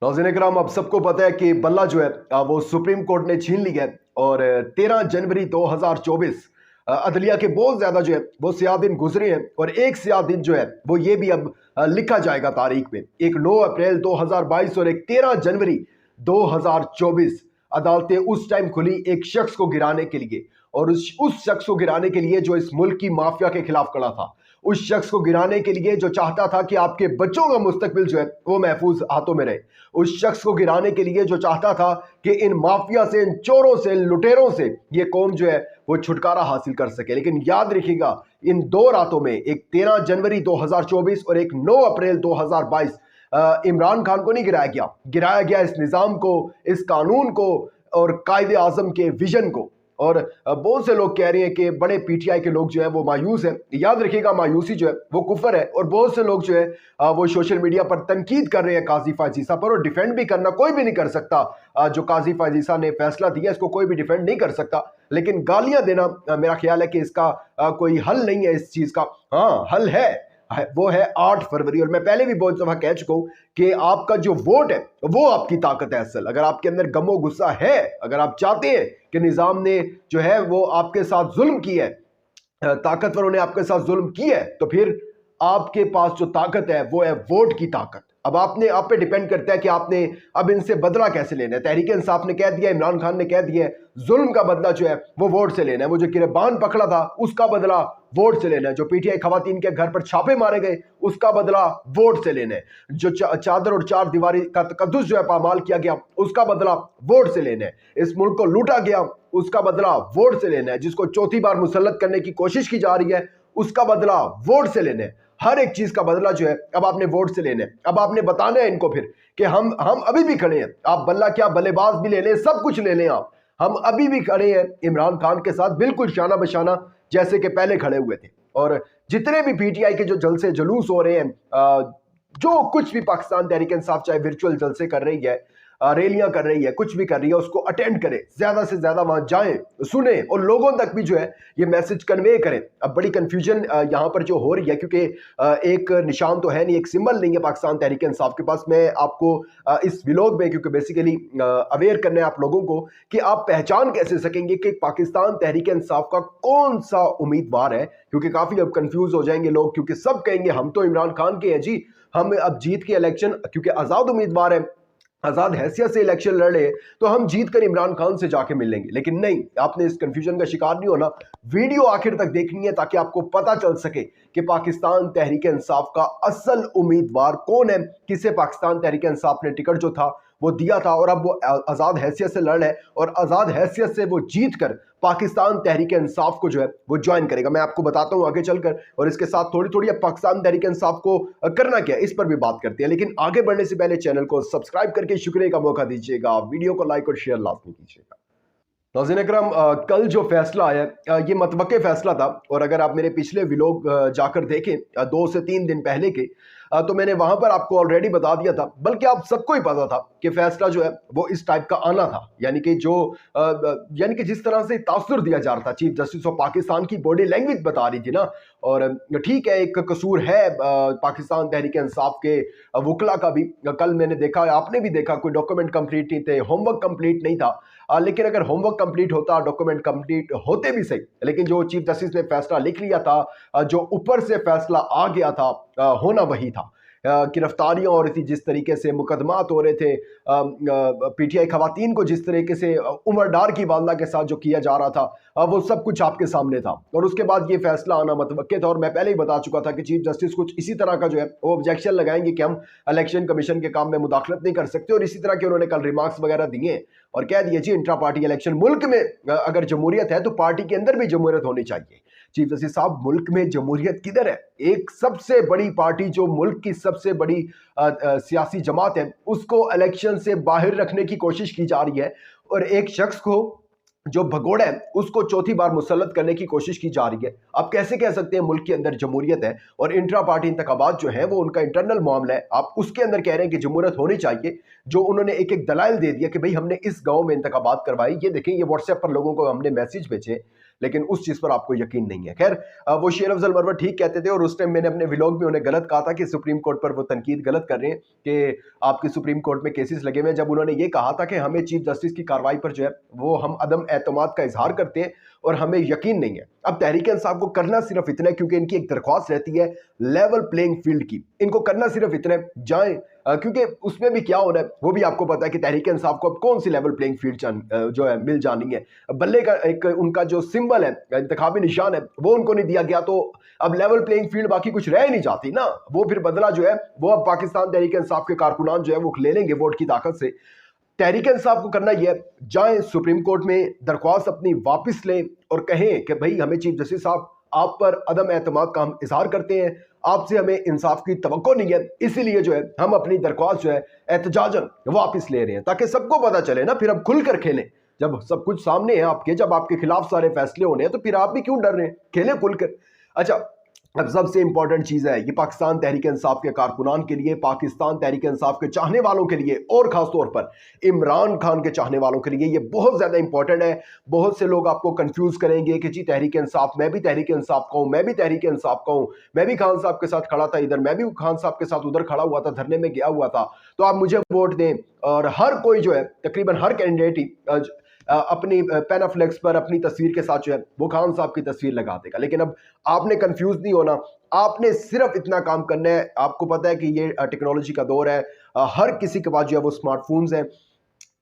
नाज़रीन इकराम, आप सबको पता है कि बल्ला जो है वो सुप्रीम कोर्ट ने छीन ली है और 13 जनवरी 2024 अदलिया के बहुत ज़्यादा जो है वो सियाह दिन गुजरे हैं और एक सियाह दिन जो है वो ये भी अब लिखा जाएगा तारीख में। एक 9 अप्रैल 2022 और एक 13 जनवरी 2024 अदालतें उस टाइम खुली एक शख्स को गिराने के लिए, और उस शख्स को गिराने के लिए जो इस मुल्क की माफिया के खिलाफ खड़ा था, उस शख्स को गिराने के लिए जो चाहता था कि आपके बच्चों का मुस्तकबिल जो है वो महफूज हाथों में रहे, उस शख्स को गिराने के लिए जो चाहता था कि इन माफिया से, इन चोरों से, इन लुटेरों से ये कौम जो है वो छुटकारा हासिल कर सके। लेकिन याद रखिएगा, इन दो रातों में, एक 13 जनवरी 2024 और एक 9 अप्रैल 2022, इमरान खान को नहीं गिराया गया इस निज़ाम को, इस कानून को और कायदे आज़म के विजन को। और बहुत से लोग कह रहे हैं कि बड़े पीटीआई के लोग जो है वो मायूस हैं। याद रखिएगा, मायूसी जो है वो कुफर है। और बहुत से लोग जो है वो सोशल मीडिया पर तनकीद कर रहे हैं काजी फायजीसा पर, और डिफेंड भी करना कोई भी नहीं कर सकता। जो काजी फायजीसा ने फैसला दिया इसको कोई भी डिफेंड नहीं कर सकता, लेकिन गालियां देना मेरा ख्याल है कि इसका कोई हल नहीं है इस चीज़ का। हाँ, हल है, वो है 8 फरवरी। और मैं पहले भी बहुत दफा कह चुका हूं कि आपका जो वोट है वो आपकी ताकत है असल। अगर आपके अंदर गमो गुस्सा है, अगर आप चाहते हैं कि निज़ाम ने जो है वो आपके साथ जुल्म किया है, ताकतवरों ने आपके साथ जुल्म किया है, तो फिर आपके पास जो ताकत है वो है वोट की ताकत। अब आप पे डिपेंड करता है कि आपने अब इनसे बदला कैसे लेना है। तहरीक इंसाफ ने कह दिया, इमरान खान ने कह दिया, जुल्म का बदला जो है वो वोट से लेना है। वो जो गिरबान पकड़ा था उसका बदला वोट से लेना है। जो पीटीआई खवातीन के घर पर छापे मारे गए उसका बदला वोट से लेना है। जो चादर और चार दीवारी का तकद्दुस जो है पामाल किया गया उसका बदला वोट से लेना है। इस मुल्क को लूटा गया उसका बदला वोट से लेना है। जिसको चौथी बार मुसल्लत करने की कोशिश की जा रही है उसका बदला वोट से लेना है। हर एक चीज का बदला जो है अब आपने वोट से लेना है। अब आपने बताना है इनको फिर कि हम अभी भी खड़े हैं। आप बल्ला क्या बल्लेबाज भी ले लें, सब कुछ ले लें, आप हम अभी भी खड़े हैं इमरान खान के साथ, बिल्कुल शाना बशाना जैसे कि पहले खड़े हुए थे। और जितने भी पीटीआई के जो जलसे जुलूस हो रहे हैं, जो कुछ भी पाकिस्तान तहरीक इंसाफ चाहे वर्चुअल जलसे कर रही है, रैलियां कर रही है, कुछ भी कर रही है, उसको अटेंड करें, ज्यादा से ज्यादा वहां जाएं, सुने और लोगों तक भी जो है ये मैसेज कन्वे करें। अब बड़ी कंफ्यूजन यहाँ पर जो हो रही है, क्योंकि एक निशान तो है नहीं, एक सिंबल नहीं है पाकिस्तान तहरीक इंसाफ के पास। मैं आपको इस व्लॉग में, क्योंकि बेसिकली अवेयर करना है आप लोगों को कि आप पहचान कैसे सकेंगे कि पाकिस्तान तहरीक इंसाफ का कौन सा उम्मीदवार है, क्योंकि काफी अब कंफ्यूज हो जाएंगे लोग, क्योंकि सब कहेंगे हम तो इमरान खान के हैं जी, हम अब जीत के इलेक्शन, क्योंकि आजाद उम्मीदवार है, आजाद हैसियत से इलेक्शन लड़े तो हम जीत कर इमरान खान से जाके मिल लेंगे। लेकिन नहीं, आपने इस कंफ्यूजन का शिकार नहीं होना, वीडियो आखिर तक देखनी है ताकि आपको पता चल सके कि पाकिस्तान तहरीक इंसाफ का असल उम्मीदवार कौन है, किसे पाकिस्तान तहरीक इंसाफ ने टिकट जो था वो दिया था और अब वो आजाद हैसियत से लड़ रहा है और आजाद हैसियत से वो जीत कर पाकिस्तान तहरीक इंसाफ को जो है वो ज्वाइन करेगा। मैं आपको बताता हूं आगे चलकर, और इसके साथ थोड़ी थोड़ी अब पाकिस्तान तहरीक इंसाफ को करना क्या है इस पर भी बात करते हैं। लेकिन आगे बढ़ने से पहले चैनल को सब्सक्राइब करके शुक्रिया का मौका दीजिएगा, वीडियो को लाइक और शेयर लाजमी कीजिएगा। नाज़रीन अकरम, कल जो फैसला आया ये मतवक्के फैसला था, और अगर आप मेरे पिछले व्लॉग जाकर देखें 2 से 3 दिन पहले के, तो मैंने वहां पर आपको ऑलरेडी बता दिया था, बल्कि आप सबको ही पता था कि फैसला जो है वो इस टाइप का आना था। यानी कि यानी कि जिस तरह से तासुर दिया जा रहा था, चीफ जस्टिस ऑफ पाकिस्तान की बॉडी लैंग्वेज बता रही थी ना। और ठीक है, एक कसूर है पाकिस्तान तहरीक इंसाफ के वकला का भी। कल मैंने देखा, आपने भी देखा, कोई डॉक्यूमेंट कंप्लीट नहीं थे, होमवर्क कंप्लीट नहीं था। लेकिन अगर होमवर्क कंप्लीट होता, डॉक्यूमेंट कंप्लीट होते भी सही, लेकिन जो चीफ जस्टिस ने फैसला लिख लिया था, जो ऊपर से फैसला आ गया था, होना वही था। गिरफ्तारियां हो रही थी, जिस तरीके से मुकदमात हो रहे थे, पीटीआई खवातीन को जिस तरीके से उमर डार की वालदा के साथ जो किया जा रहा था, वो सब कुछ आपके सामने था। और उसके बाद ये फैसला आना मतवक्के था। और मैं पहले ही बता चुका था कि चीफ जस्टिस कुछ इसी तरह का जो है वो ऑब्जेक्शन लगाएंगे कि हम इलेक्शन कमीशन के काम में मुदाखलत नहीं कर सकते। और इसी तरह के उन्होंने कल रिमार्क्स वगैरह दिए और कह दिए जी इंट्रा पार्टी इलेक्शन, मुल्क में अगर जमहूरियत है तो पार्टी के अंदर भी जमहूरियत होनी चाहिए। चीफ जस्टिस साहब, मुल्क में जमहूरियत किधर है? एक सबसे बड़ी पार्टी जो मुल्क की सबसे बड़ी सियासी जमात है उसको इलेक्शन से बाहर रखने की कोशिश की जा रही है, और एक शख्स को जो भगोड़ा है उसको चौथी बार मुसल्लत करने की कोशिश की जा रही है। आप कैसे कह सकते हैं मुल्क के अंदर जमहूरियत है और इंट्रा पार्टी इंतखाबात जो है वो उनका इंटरनल मामला है, आप उसके अंदर कह रहे हैं कि जमहूरियत होनी चाहिए। जो उन्होंने एक एक दलाइल दे दिया कि भाई हमने इस गांव में इंतखाबात करवाई, ये देखें, ये व्हाट्सएप पर लोगों को हमने मैसेज भेजे लेकिन उस चीज पर आपको यकीन नहीं है। खैर वो शेर अफजल मरवत ठीक कहते थे, और उस टाइम मैंने अपने व्लॉग में उन्हें गलत कहा था कि सुप्रीम कोर्ट पर वो तनकीद गलत कर रहे हैं कि आपकी सुप्रीम कोर्ट में केसेस लगे हुए हैं, जब उन्होंने ये कहा था कि हमें चीफ जस्टिस की कार्रवाई पर जो है वो हम अदम एतमाद का इजहार करते हैं और हमें यकीन नहीं है। अब तहरीक इंसाफ को करना सिर्फ इतना है, क्योंकि इनकी एक दरख्वास्त रहती है लेवल प्लेइंग फील्ड की, इनको करना सिर्फ इतना है जाएं, क्योंकि उसमें भी क्या होना है वो भी आपको पता है कि तहरीक इंसाफ को अब कौन सी लेवल प्लेइंग फील्ड जो है मिल जानी है। बल्ले का एक उनका जो सिंबल है, इंतखाबी निशान है, वो उनको नहीं दिया गया, तो अब लेवल प्लेइंग फील्ड बाकी कुछ रह नहीं जाती ना। वो फिर बदला जो है वो अब पाकिस्तान तहरीक इंसाफ के कारकुनान जो है वो ले लेंगे वोट की ताकत से। तहरीक इंसाफ को करना यह है, जाएं सुप्रीम कोर्ट में दरख्वास्त अपनी वापस लें और कहें कि भाई हमें चीफ जस्टिस साहब आप पर अदम एतमाद का हम इजहार करते हैं, आपसे हमें इंसाफ की तवक्को नहीं है, इसीलिए जो है हम अपनी दरख्वास्त जो है एहतजाजन वापस ले रहे हैं, ताकि सबको पता चले ना। फिर अब खुल कर खेलें, जब सब कुछ सामने है आपके, जब आपके खिलाफ सारे फैसले होने हैं, तो फिर आप भी क्यों डर रहे हैं, खेलें खुल कर। अच्छा, अब सबसे इंपॉर्टेंट चीज है ये पाकिस्तान तहरीक इंसाफ के कारकुनान के लिए, पाकिस्तान तहरीक इंसाफ के चाहने वालों के लिए, और खास तौर पर इमरान खान के चाहने वालों के लिए ये बहुत ज्यादा इंपॉर्टेंट है। बहुत से लोग आपको कंफ्यूज करेंगे कि जी तहरीक इंसाफ, मैं भी तहरीक इंसाफ का हूं, मैं भी तहरीक इंसाफ का हूं, मैं भी खान साहब के साथ खड़ा था इधर, मैं भी खान साहब के साथ उधर खड़ा हुआ था, धरने में गया हुआ था, तो आप मुझे वोट दें। और हर कोई जो है, तकरीबन हर कैंडिडेट ही अपनी पेनाफ्लेक्स पर अपनी तस्वीर के साथ जो है वो खान साहब की तस्वीर लगा देगा। लेकिन अब आपने कंफ्यूज नहीं होना, आपने सिर्फ इतना काम करना है। आपको पता है कि ये टेक्नोलॉजी का दौर है, हर किसी के पास जो है वो स्मार्टफोन्स हैं।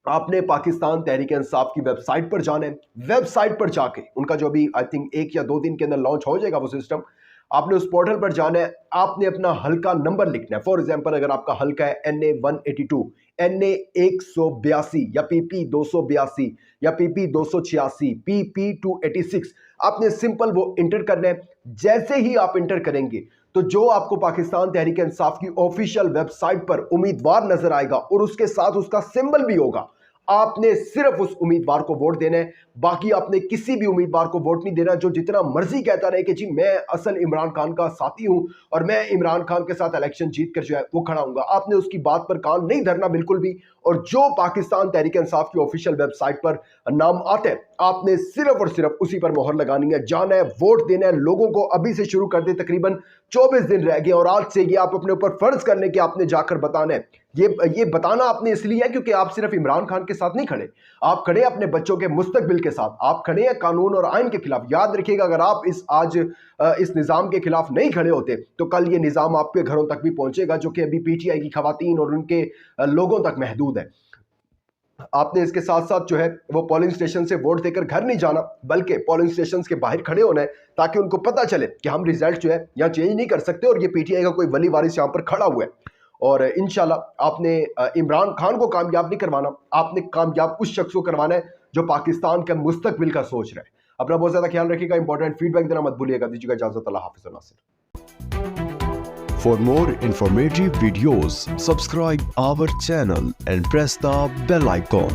आपने पाकिस्तान तहरीक इंसाफ की वेबसाइट पर जाना है, वेबसाइट पर जाके उनका जो अभी आई थिंक 1 या 2 दिन के अंदर लॉन्च हो जाएगा वो सिस्टम, आपने उस पोर्टल पर जाना है, आपने अपना हल्का नंबर लिखना है। फॉर एग्जांपल अगर आपका हल्का है NA 182, NA 182 या PP 282 या PP 286, PP 286, आपने सिंपल वो इंटर करना है। जैसे ही आप इंटर करेंगे तो जो आपको पाकिस्तान तहरीक इंसाफ की ऑफिशियल वेबसाइट पर उम्मीदवार नजर आएगा और उसके साथ उसका सिंबल भी होगा, आपने सिर्फ उस उम्मीदवार को वोट देना है। बाकी आपने किसी भी उम्मीदवार को वोट नहीं देना जो जितना मर्जी कहता रहे कि जी मैं असल इमरान खान का साथी हूं और मैं इमरान खान के साथ इलेक्शन जीत कर जो है वो खड़ा हूंगा। आपने उसकी बात पर कान नहीं धरना बिल्कुल भी, और जो पाकिस्तान तहरीक इंसाफ की ऑफिशियल वेबसाइट पर नाम आते हैं आपने सिर्फ और सिर्फ उसी पर मोहर लगानी है, जाना है, वोट देना है। लोगों को अभी से शुरू कर दे, तकरीबन 24 दिन रह गए, और आज से ये आप अपने ऊपर फर्ज करने के आपने जाकर बताना है। ये बताना आपने इसलिए है क्योंकि आप सिर्फ इमरान खान के साथ नहीं खड़े, आप खड़े अपने बच्चों के मुस्तकबिल के साथ, आप खड़े हैं कानून और आइन के खिलाफ। याद रखिएगा, अगर आप इस निज़ाम के खिलाफ नहीं खड़े होते तो कल ये निज़ाम आपके घरों तक भी पहुंचेगा, जो कि अभी PTI की खवातीन और उनके लोगों तक महदूद है। आपने इसके साथ साथ जो है वो पोलिंग स्टेशन से वोट देकर घर नहीं जाना, बल्कि पोलिंग स्टेशन के बाहर खड़े होना है, ताकि उनको पता चले कि हम रिजल्ट जो है यहाँ चेंज नहीं कर सकते और ये PTI का कोई वली वारिस यहाँ पर खड़ा हुआ है। और इंशाल्लाह आपने इमरान खान को कामयाब नहीं करवाना, आपने कामयाब उस शख्स को करवाना है जो पाकिस्तान के मुस्तकबिल का सोच रहा है। अपना बहुत ज्यादा ख्याल रखिएगा, इंपॉर्टेंट फीडबैक देना मत भूलिएगा। दीजिएगा इजाजत, अल्लाह हाफिज़ Nasir. For more informative videos, subscribe our channel and press the bell icon.